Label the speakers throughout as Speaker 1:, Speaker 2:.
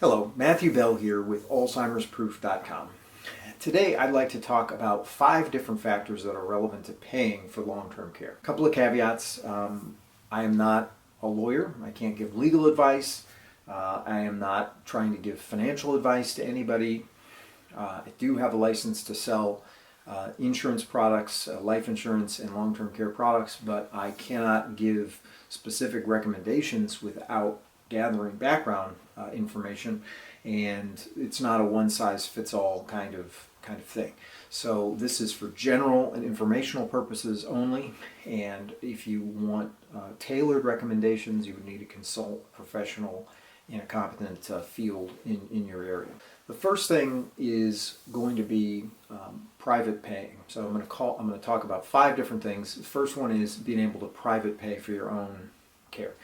Speaker 1: Hello, Matthew Bell here with Alzheimer'sProof.com. Today I'd like to talk about 5 different factors that are relevant to paying for long-term care. A couple of caveats. I am not a lawyer. I can't give legal advice. I am not trying to give financial advice to anybody. I do have a license to sell insurance products, life insurance and long-term care products, but I cannot give specific recommendations without gathering background information, and it's not a one-size-fits-all kind of thing. So this is for general and informational purposes only, and if you want tailored recommendations, you would need to consult a professional in a competent field in your area. The first thing is going to be private paying. So I'm going to talk about 5 different things. The first one is being able to private pay for your own care.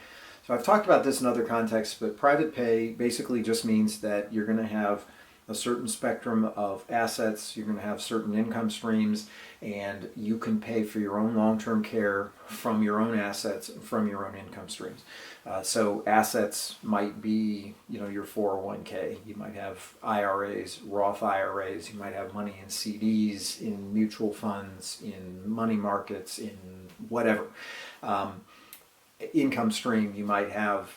Speaker 1: So I've talked about this in other contexts, but private pay basically just means that you're going to have a certain spectrum of assets, you're going to have certain income streams, and you can pay for your own long-term care from your own assets, from your own income streams. So assets might be, your 401k. You might have IRAs, Roth IRAs. You might have money in CDs, in mutual funds, in money markets, in whatever. Income stream, you might have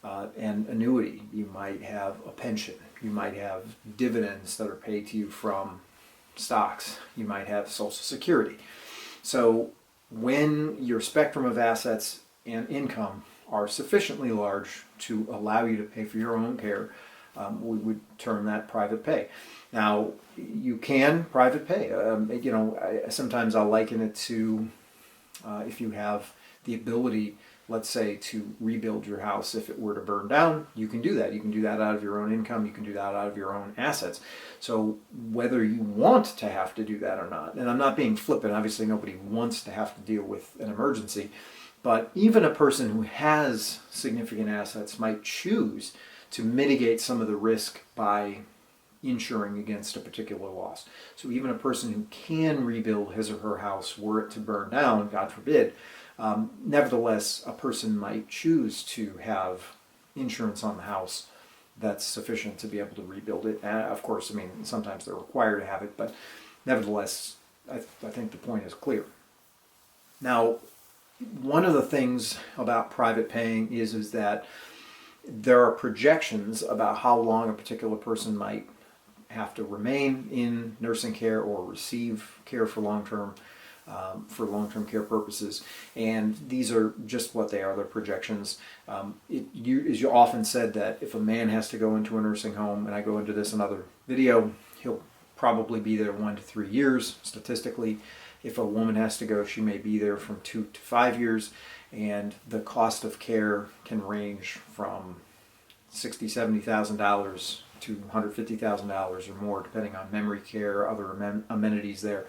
Speaker 1: an annuity, you might have a pension, you might have dividends that are paid to you from stocks, you might have Social Security. So when your spectrum of assets and income are sufficiently large to allow you to pay for your own care, we would term that private pay. Now, you can private pay. Sometimes I'll liken it to if you have the ability, let's say, to rebuild your house if it were to burn down. You can do that. You can do that out of your own income. You can do that out of your own assets. So whether you want to have to do that or not, and I'm not being flippant, obviously nobody wants to have to deal with an emergency, but even a person who has significant assets might choose to mitigate some of the risk by insuring against a particular loss. So even a person who can rebuild his or her house were it to burn down, God forbid, nevertheless, a person might choose to have insurance on the house that's sufficient to be able to rebuild it. And of course, sometimes they're required to have it, but nevertheless, I think the point is clear. Now, one of the things about private paying is that there are projections about how long a particular person might have to remain in nursing care or receive care for long-term care purposes, and these are just what they are. They're projections. You often said that if a man has to go into a nursing home, and I go into this in another video, he'll probably be there 1 to 3 years statistically. If a woman has to go, she may be there from 2 to 5 years, and the cost of care can range from $60,000, $70,000 to $150,000 or more, depending on memory care, other amenities there.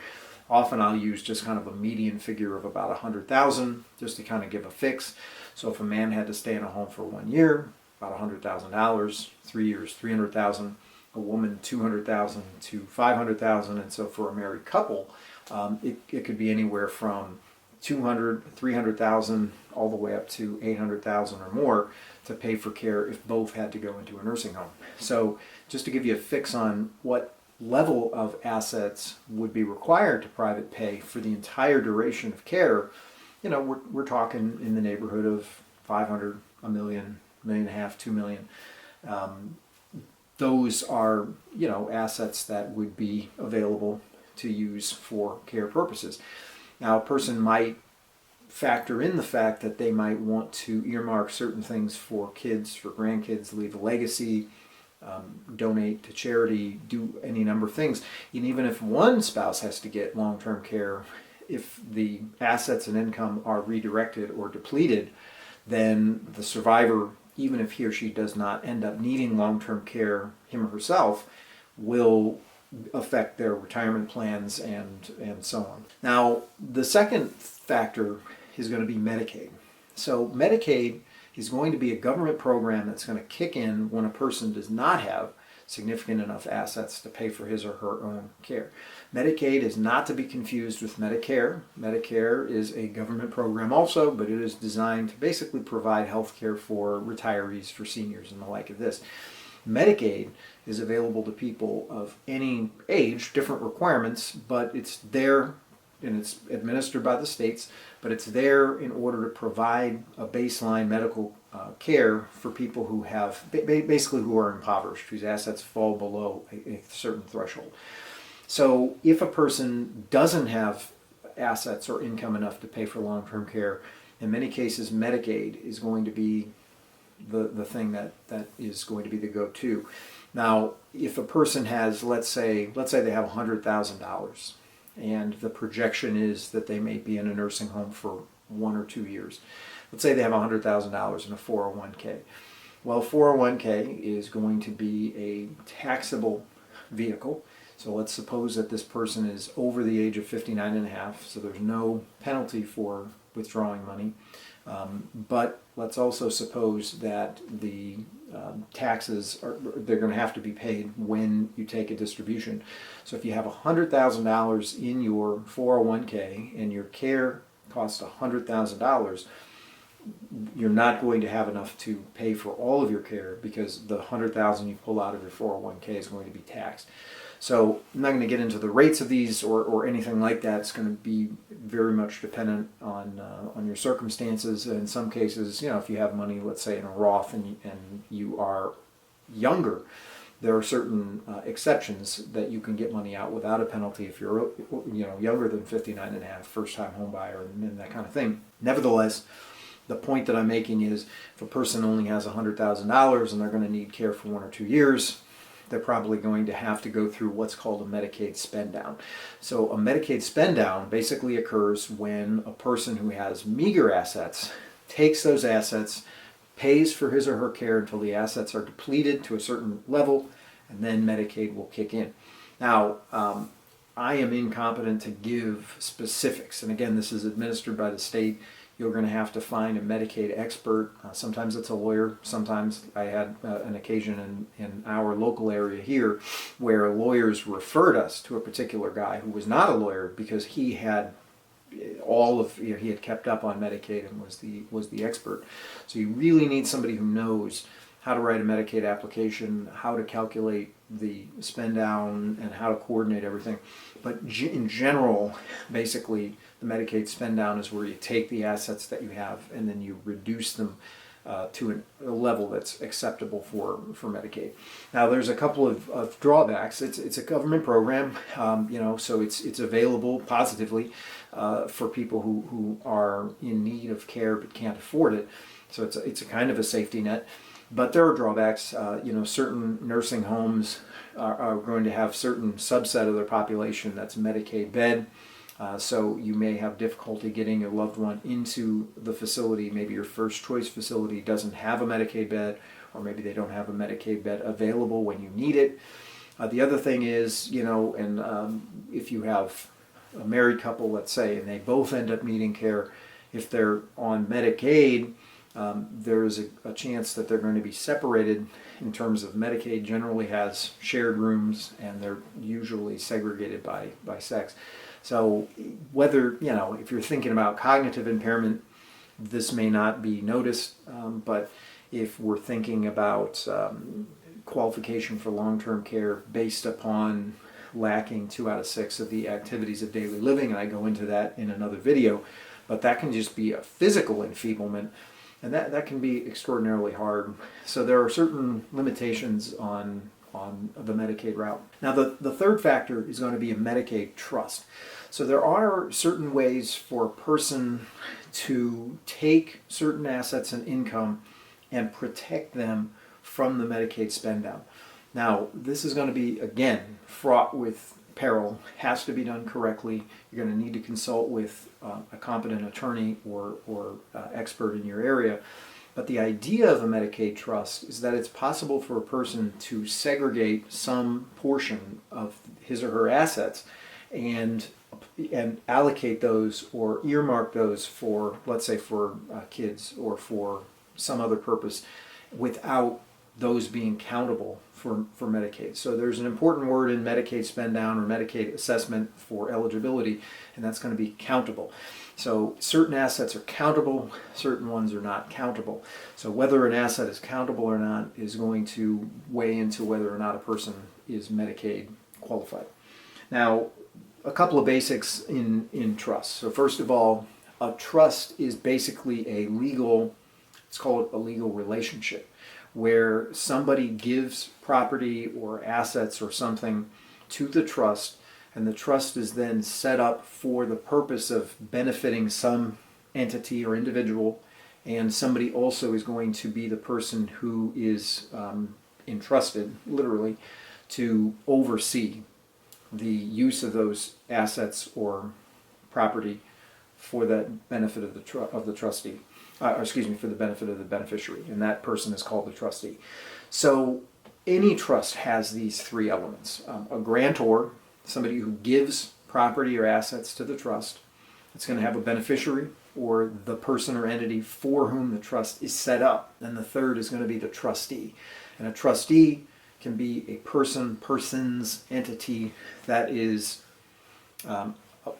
Speaker 1: Often I'll use just kind of a median figure of about $100,000 just to kind of give a fix. So if a man had to stay in a home for 1 year, about $100,000, 3 years, $300,000, a woman $200,000 to $500,000, and so for a married couple, it could be anywhere from $200,000, $300,000 all the way up to $800,000 or more to pay for care if both had to go into a nursing home. So just to give you a fix on what level of assets would be required to private pay for the entire duration of care, we're talking in the neighborhood of 500, $1 million, $1.5 million, $2 million. Those are, assets that would be available to use for care purposes. Now, a person might factor in the fact that they might want to earmark certain things for kids, for grandkids, leave a legacy, donate to charity, do any number of things. And even if one spouse has to get long-term care, if the assets and income are redirected or depleted, then the survivor, even if he or she does not end up needing long-term care, him or herself, will affect their retirement plans and so on. Now, the second factor is going to be Medicaid. So Medicaid is going to be a government program that's going to kick in when a person does not have significant enough assets to pay for his or her own care. Medicaid is not to be confused with Medicare. Medicare is a government program also, but it is designed to basically provide health care for retirees, for seniors, and the like of this. Medicaid is available to people of any age, different requirements, but it's there and it's administered by the states, but it's there in order to provide a baseline medical care for people who have, basically who are impoverished, whose assets fall below a certain threshold. So if a person doesn't have assets or income enough to pay for long-term care, in many cases Medicaid is going to be the thing that is going to be the go-to. Now, if a person has, let's say they have $100,000, and the projection is that they may be in a nursing home for 1 or 2 years. Let's say they have $100,000 in a 401k. Well, 401k is going to be a taxable vehicle. So let's suppose that this person is over the age of 59 and a half, so there's no penalty for withdrawing money. But let's also suppose that the taxes they're going to have to be paid when you take a distribution. So if you have $100,000 in your 401k and your care costs $100,000, you're not going to have enough to pay for all of your care because the $100,000 you pull out of your 401k is going to be taxed. So I'm not going to get into the rates of these or anything like that. It's going to be very much dependent on your circumstances. In some cases, if you have money, let's say in a Roth, and you are younger, there are certain exceptions that you can get money out without a penalty if you're younger than 59 and a half, first-time home buyer, and that kind of thing. Nevertheless, the point that I'm making is if a person only has $100,000 and they're going to need care for 1 or 2 years, they're probably going to have to go through what's called a Medicaid spend down. So a Medicaid spend down basically occurs when a person who has meager assets takes those assets, pays for his or her care until the assets are depleted to a certain level, and then Medicaid will kick in. Now, I am incompetent to give specifics, and again, this is administered by the state. You're going to have to find a Medicaid expert. Sometimes it's a lawyer. Sometimes I had an occasion in our local area here where lawyers referred us to a particular guy who was not a lawyer because he had he had kept up on Medicaid and was the expert. So you really need somebody who knows how to write a Medicaid application, how to calculate the spend down, and how to coordinate everything. But in general, basically, the Medicaid spend down is where you take the assets that you have and then you reduce them to a level that's acceptable for Medicaid. Now, there's a couple of drawbacks. It's a government program, so it's available positively for people who are in need of care but can't afford it. So it's a kind of a safety net. But there are drawbacks. Certain nursing homes are going to have certain subset of their population that's Medicaid bed. So you may have difficulty getting your loved one into the facility. Maybe your first choice facility doesn't have a Medicaid bed, or maybe they don't have a Medicaid bed available when you need it. The other thing is, if you have a married couple, let's say, and they both end up needing care, if they're on Medicaid, there's a chance that they're going to be separated in terms of Medicaid generally has shared rooms and they're usually segregated by sex. So whether, if you're thinking about cognitive impairment, this may not be noticed, but if we're thinking about qualification for long-term care based upon lacking 2 out of 6 of the activities of daily living, and I go into that in another video, but that can just be a physical enfeeblement. And that can be extraordinarily hard. So there are certain limitations on the Medicaid route. Now the third factor is going to be a Medicaid trust. So there are certain ways for a person to take certain assets and income and protect them from the Medicaid spend down. Now this is going to be, again, fraught with peril, has to be done correctly. You're going to need to consult with a competent attorney or expert in your area. But the idea of a Medicaid trust is that it's possible for a person to segregate some portion of his or her assets and allocate those or earmark those for, let's say, for kids or for some other purpose without those being countable for Medicaid. So there's an important word in Medicaid spend down or Medicaid assessment for eligibility, and that's going to be countable. So certain assets are countable, certain ones are not countable. So whether an asset is countable or not is going to weigh into whether or not a person is Medicaid qualified. Now, a couple of basics in trust. So first of all, a trust is basically a legal, let's call it a legal relationship, where somebody gives property or assets or something to the trust, and the trust is then set up for the purpose of benefiting some entity or individual, and somebody also is going to be the person who is entrusted, literally, to oversee the use of those assets or property for the benefit of the trustee. For the benefit of the beneficiary, and that person is called the trustee. So any trust has these three elements. A grantor, somebody who gives property or assets to the trust. It's going to have a beneficiary, or the person or entity for whom the trust is set up. And the third is going to be the trustee. And a trustee can be a person's entity that is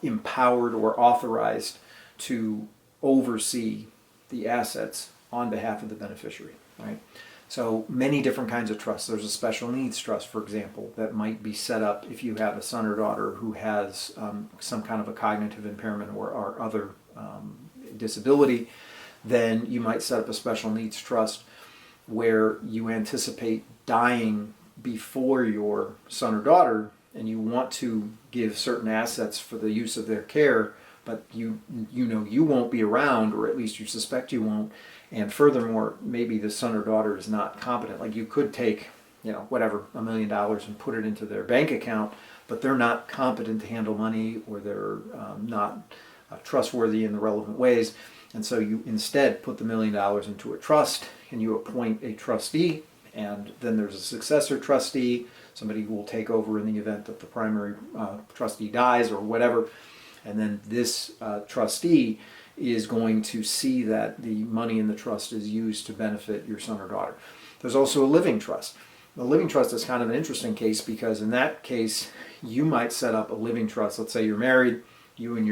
Speaker 1: empowered or authorized to oversee the assets on behalf of the beneficiary, right? So many different kinds of trusts. There's a special needs trust, for example, that might be set up if you have a son or daughter who has some kind of a cognitive impairment or other disability. Then you might set up a special needs trust where you anticipate dying before your son or daughter, and you want to give certain assets for the use of their care, but you know you won't be around, or at least you suspect you won't. And furthermore, maybe the son or daughter is not competent. Like you could take, $1 million and put it into their bank account, but they're not competent to handle money, or they're not trustworthy in the relevant ways. And so you instead put the $1 million into a trust, and you appoint a trustee, and then there's a successor trustee, somebody who will take over in the event that the primary trustee dies or whatever. And then this trustee is going to see that the money in the trust is used to benefit your son or daughter. There's also a living trust. The living trust is kind of an interesting case, because in that case, you might set up a living trust. Let's say you're married, you and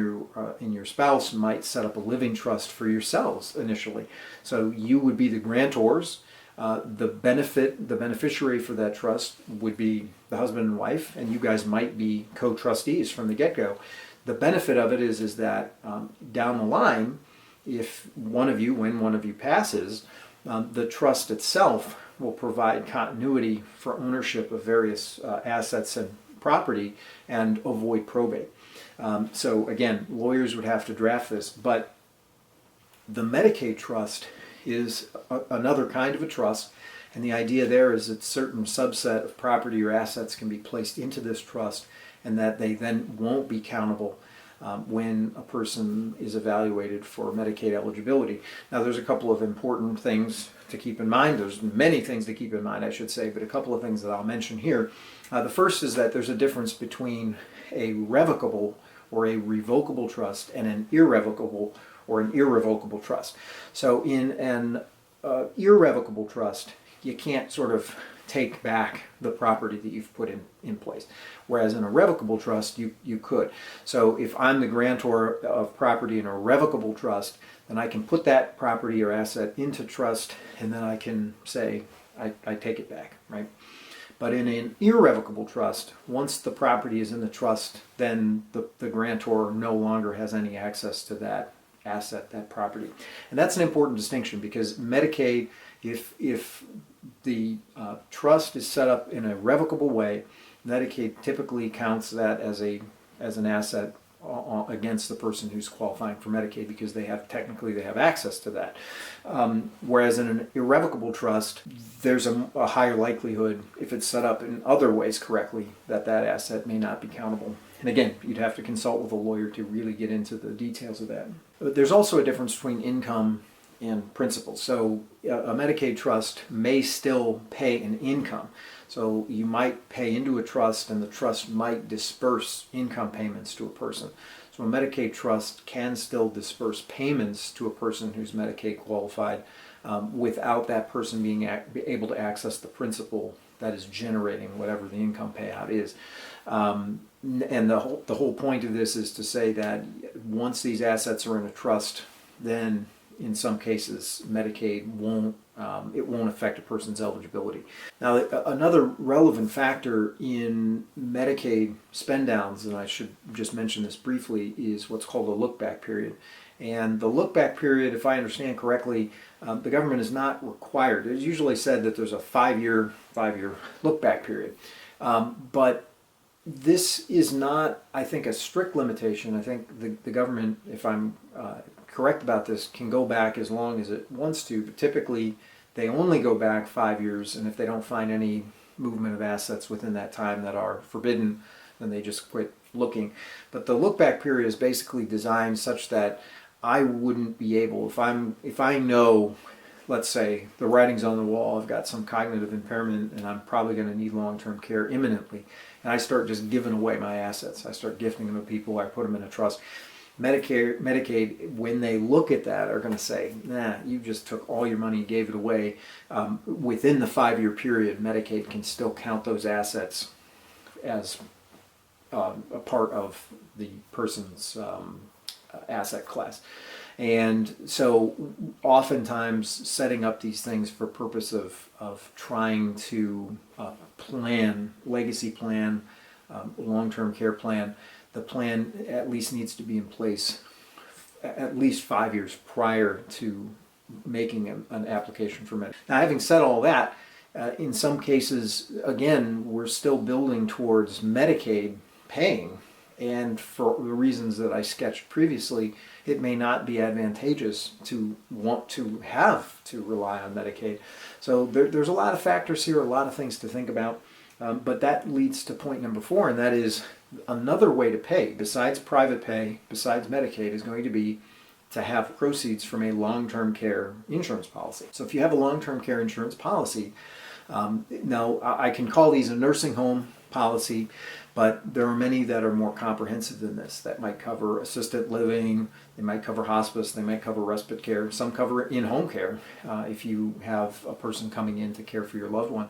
Speaker 1: your spouse might set up a living trust for yourselves initially. So you would be the grantors. The beneficiary for that trust would be the husband and wife, and you guys might be co-trustees from the get-go. The benefit of it is that down the line, when one of you passes, the trust itself will provide continuity for ownership of various assets and property and avoid probate. So again, lawyers would have to draft this, but the Medicaid Trust is another kind of a trust, and the idea there is that certain subset of property or assets can be placed into this trust, and that they then won't be countable when a person is evaluated for Medicaid eligibility. Now, there's a couple of important things to keep in mind. There's many things to keep in mind, I should say, but a couple of things that I'll mention here. The first is that there's a difference between a revocable or a revocable trust and an irrevocable or an irrevocable trust. So in an irrevocable trust, you can't sort of take back the property that you've put in place. Whereas in a revocable trust, you could. So if I'm the grantor of property in a revocable trust, then I can put that property or asset into trust, and then I can say, I take it back, right? But in an irrevocable trust, once the property is in the trust, then the grantor no longer has any access to that asset, that property. And that's an important distinction, because Medicaid, if the trust is set up in a revocable way, Medicaid typically counts that as an asset against the person who's qualifying for Medicaid, because they have access to that. Whereas in an irrevocable trust, there's a higher likelihood, if it's set up in other ways correctly, that asset may not be countable. And again, you'd have to consult with a lawyer to really get into the details of that. But there's also a difference between income and principal. So a Medicaid trust may still pay an income. So you might pay into a trust, and the trust might disperse income payments to a person. So a Medicaid trust can still disperse payments to a person who's Medicaid qualified, without that person being able to access the principal that is generating whatever the income payout is. And the whole point of this is to say that once these assets are in a trust, then in some cases Medicaid won't affect a person's eligibility. Now, another relevant factor in Medicaid spend downs, and I should just mention this briefly, is what's called a look-back period. And the look-back period, if I understand correctly, the government is not required. It's usually said that there's a five-year look-back period. But this is not, I think, a strict limitation. I think the government, if I'm correct about this, can go back as long as it wants to, but typically they only go back 5 years, and if they don't find any movement of assets within that time that are forbidden, then they just quit looking. But the look-back period is basically designed such that I wouldn't be able, if I know, let's say, the writing's on the wall, I've got some cognitive impairment, and I'm probably going to need long-term care imminently, and I start just giving away my assets. I start gifting them to people, I put them in a trust. Medicaid, when they look at that, are going to say, nah, you just took all your money and gave it away. Within the 5-year period, Medicaid can still count those assets as a part of the person's asset class. And so oftentimes setting up these things for purpose of trying to legacy plan, long-term care plan, the plan at least needs to be in place at least 5 years prior to making an application for Medicaid. Now, having said all that, in some cases, again, we're still building towards Medicaid paying, and for the reasons that I sketched previously, it may not be advantageous to want to have to rely on Medicaid. So there's a lot of factors here, a lot of things to think about, but that leads to point number 4, and that is another way to pay, besides private pay, besides Medicaid, is going to be to have proceeds from a long-term care insurance policy. So if you have a long-term care insurance policy, now I can call these a nursing home policy, but there are many that are more comprehensive than this, that might cover assisted living, they might cover hospice, they might cover respite care, some cover in-home care if you have a person coming in to care for your loved one,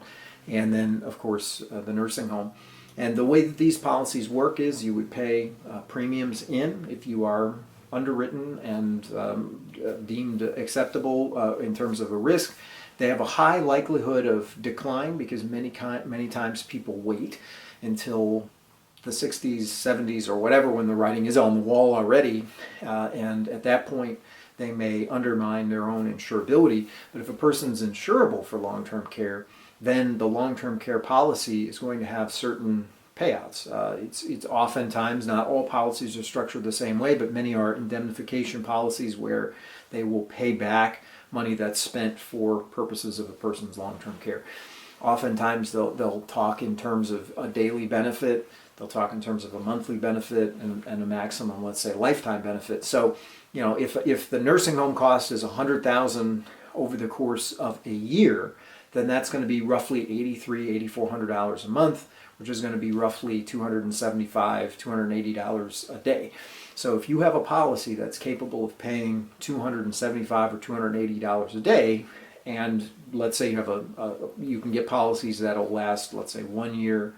Speaker 1: and then of course the nursing home. And the way that these policies work is you would pay premiums in if you are underwritten and deemed acceptable in terms of a risk. They have a high likelihood of decline because many times people wait until the 60s, 70s, or whatever, when the writing is on the wall already, and at that point they may undermine their own insurability. But if a person's insurable for long-term care, then the long-term care policy is going to have certain payouts. It's oftentimes, not all policies are structured the same way, but many are indemnification policies where they will pay back money that's spent for purposes of a person's long-term care. Oftentimes they'll talk in terms of a daily benefit, they'll talk in terms of a monthly benefit, and a maximum, let's say, lifetime benefit. So, you know, if the nursing home cost is $100,000 over the course of a year, then that's going to be roughly $8,300, $8,400 a month, which is going to be roughly $275, $280 a day. So if you have a policy that's capable of paying $275 or $280 a day, and let's say you have you can get policies that'll last, let's say, 1 year,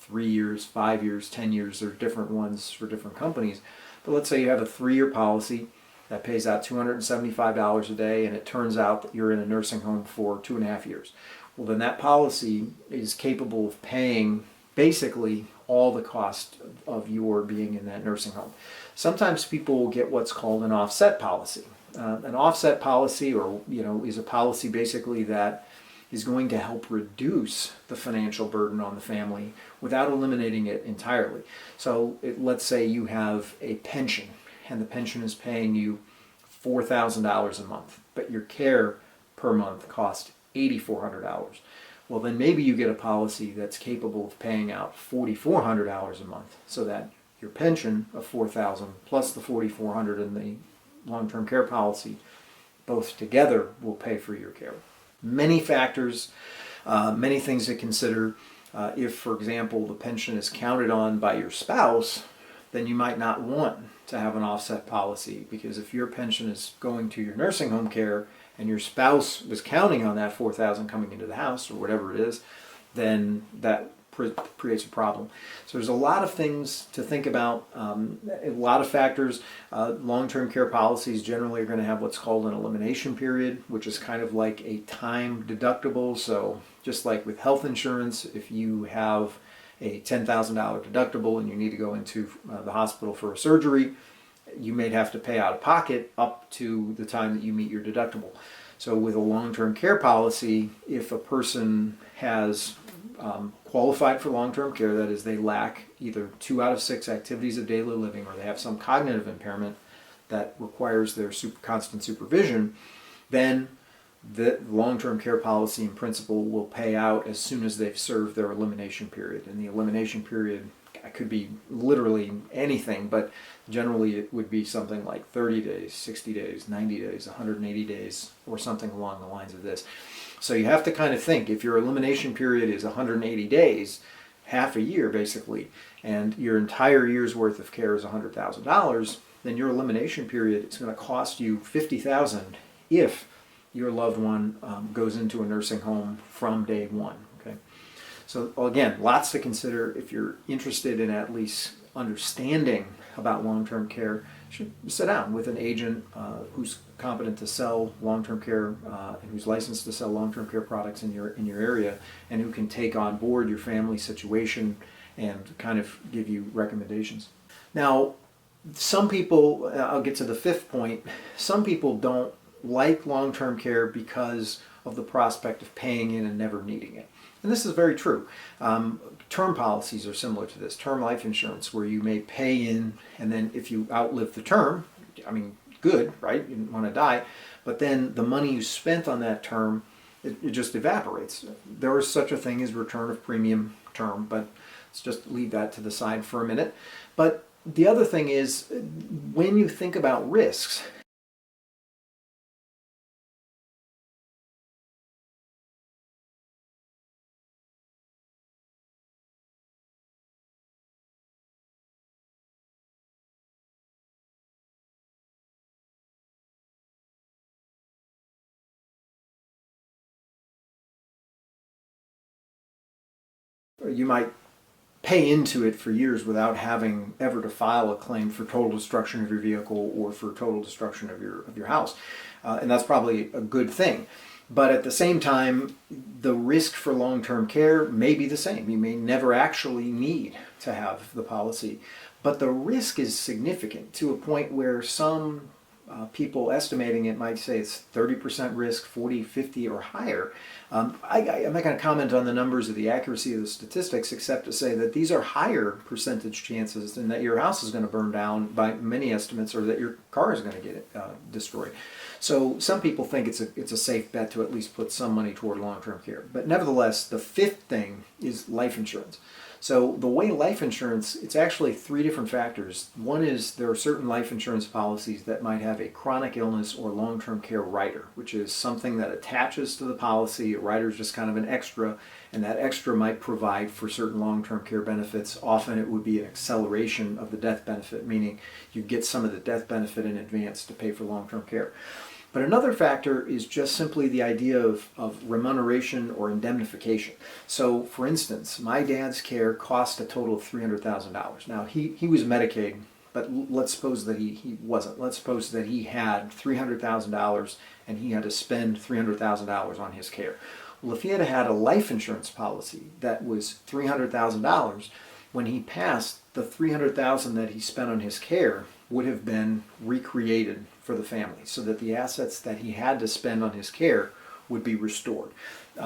Speaker 1: 3 years, 5 years, 10 years. There are different ones for different companies. But let's say you have a 3-year policy that pays out $275 a day, and it turns out that you're in a nursing home for 2.5 years. Well, then that policy is capable of paying basically all the cost of your being in that nursing home. Sometimes people will get what's called an offset policy. An offset policy, or is a policy basically that is going to help reduce the financial burden on the family without eliminating it entirely. So let's say you have a pension, and the pension is paying you $4,000 a month, but your care per month costs $8,400. Well, then maybe you get a policy that's capable of paying out $4,400 a month, so that your pension of $4,000 plus the $4,400 in the long-term care policy, both together, will pay for your care. Many factors, many things to consider. If, for example, the pension is counted on by your spouse, then you might not want to have an offset policy, because if your pension is going to your nursing home care and your spouse was counting on that 4,000 coming into the house or whatever it is, then that creates a problem. So there's a lot of things to think about, a lot of factors. Long-term care policies generally are going to have what's called an elimination period, which is kind of like a time deductible. So just like with health insurance, if you have a $10,000 deductible and you need to go into the hospital for a surgery, you may have to pay out of pocket up to the time that you meet your deductible. So with a long-term care policy, if a person has qualified for long-term care, that is, they lack either 2 out of 6 activities of daily living, or they have some cognitive impairment that requires their constant supervision, then the long-term care policy in principle will pay out as soon as they've served their elimination period. And the elimination period could be literally anything, but generally it would be something like 30 days, 60 days, 90 days, 180 days, or something along the lines of this. So you have to kind of think, if your elimination period is 180 days, half a year basically, and your entire year's worth of care is $100,000, then your elimination period is going to cost you $50,000 if your loved one goes into a nursing home from day one. Okay, so again, lots to consider. If you're interested in at least understanding about long-term care, you should sit down with an agent who's competent to sell long-term care and who's licensed to sell long-term care products in your area, and who can take on board your family situation and kind of give you recommendations. Now, some people, I'll get to the fifth point, some people don't like long-term care because of the prospect of paying in and never needing it. And this is very true. Term policies are similar to this. Term life insurance, where you may pay in, and then if you outlive the term, I mean, good, right? You didn't want to die. But then the money you spent on that term, it just evaporates. There is such a thing as return of premium term, but let's just leave that to the side for a minute. But the other thing is, when you think about risks, you might pay into it for years without having ever to file a claim for total destruction of your vehicle or for total destruction of your house. And that's probably a good thing. But at the same time, the risk for long-term care may be the same. You may never actually need to have the policy, but the risk is significant to a point where some people estimating it might say it's 30% risk, 40, 50, or higher. I'm not going to comment on the numbers or the accuracy of the statistics, except to say that these are higher percentage chances than that your house is going to burn down by many estimates, or that your car is going to get destroyed. So some people think it's a safe bet to at least put some money toward long-term care. But nevertheless, the fifth thing is life insurance. So the way life insurance, it's actually 3 different factors. One is there are certain life insurance policies that might have a chronic illness or long-term care rider, which is something that attaches to the policy. A rider is just kind of an extra, and that extra might provide for certain long-term care benefits. Often it would be an acceleration of the death benefit, meaning you get some of the death benefit in advance to pay for long-term care. But another factor is just simply the idea of remuneration or indemnification. So, for instance, my dad's care cost a total of $300,000. Now, he was Medicaid, but let's suppose that he wasn't. Let's suppose that he had $300,000 and he had to spend $300,000 on his care. Well, if he had had a life insurance policy that was $300,000, when he passed, the $300,000 that he spent on his care would have been recreated for the family, so that the assets that he had to spend on his care would be restored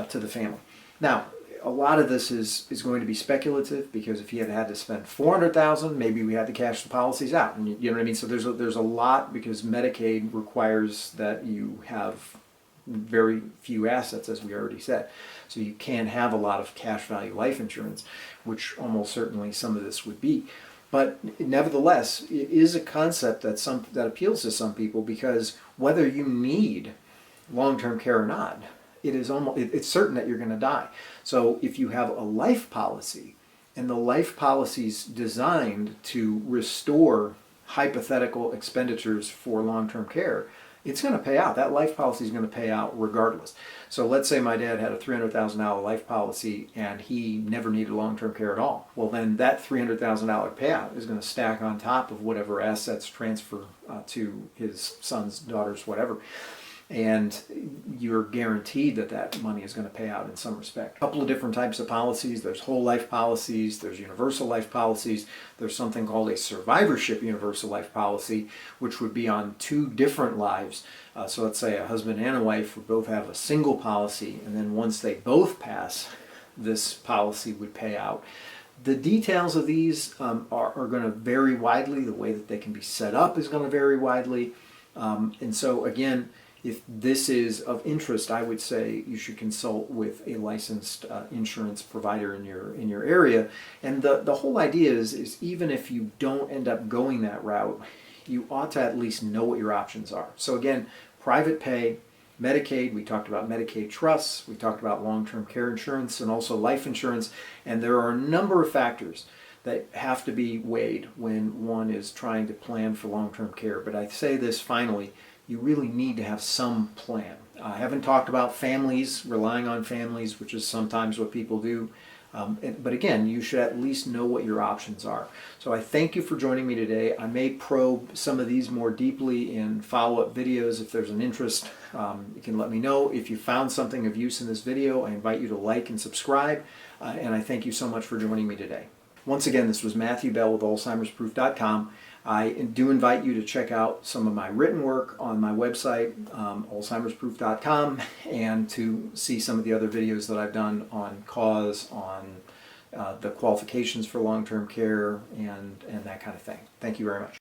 Speaker 1: to the family. Now, a lot of this is going to be speculative, because if he had to spend $400,000, maybe we had to cash the policies out. And you know what I mean? So there's a lot, because Medicaid requires that you have very few assets, as we already said. So you can't have a lot of cash value life insurance, which almost certainly some of this would be. But nevertheless, it is a concept that appeals to some people, because whether you need long-term care or not, it's certain that you're going to die. So if you have a life policy, and the life policy's designed to restore hypothetical expenditures for long-term care, it's going to pay out. That life policy is going to pay out regardless. So let's say my dad had a $300,000 life policy and he never needed long-term care at all. Well, then that $300,000 payout is going to stack on top of whatever assets transfer to his sons, daughters, whatever. And you're guaranteed that that money is going to pay out in some respect. A couple of different types of policies. There's whole life policies, there's universal life policies, there's something called a survivorship universal life policy, which would be on 2 different lives. So let's say a husband and a wife would both have a single policy, and then once they both pass, this policy would pay out. The details of these are going to vary widely. The way that they can be set up is going to vary widely. And so again, if this is of interest, I would say you should consult with a licensed insurance provider in your area. And the whole idea is even if you don't end up going that route, you ought to at least know what your options are. So again, private pay, Medicaid, we talked about Medicaid Trusts, we talked about long-term care insurance and also life insurance, and there are a number of factors that have to be weighed when one is trying to plan for long-term care. But I say this finally, you really need to have some plan. I haven't talked about families, relying on families, which is sometimes what people do. But again, you should at least know what your options are. So I thank you for joining me today. I may probe some of these more deeply in follow-up videos if there's an interest. You can let me know. If you found something of use in this video, I invite you to like and subscribe. And I thank you so much for joining me today. Once again, this was Matthew Bell with Alzheimer'sProof.com. I do invite you to check out some of my written work on my website, Alzheimer'sProof.com, and to see some of the other videos that I've done on cause, on the qualifications for long-term care, and that kind of thing. Thank you very much.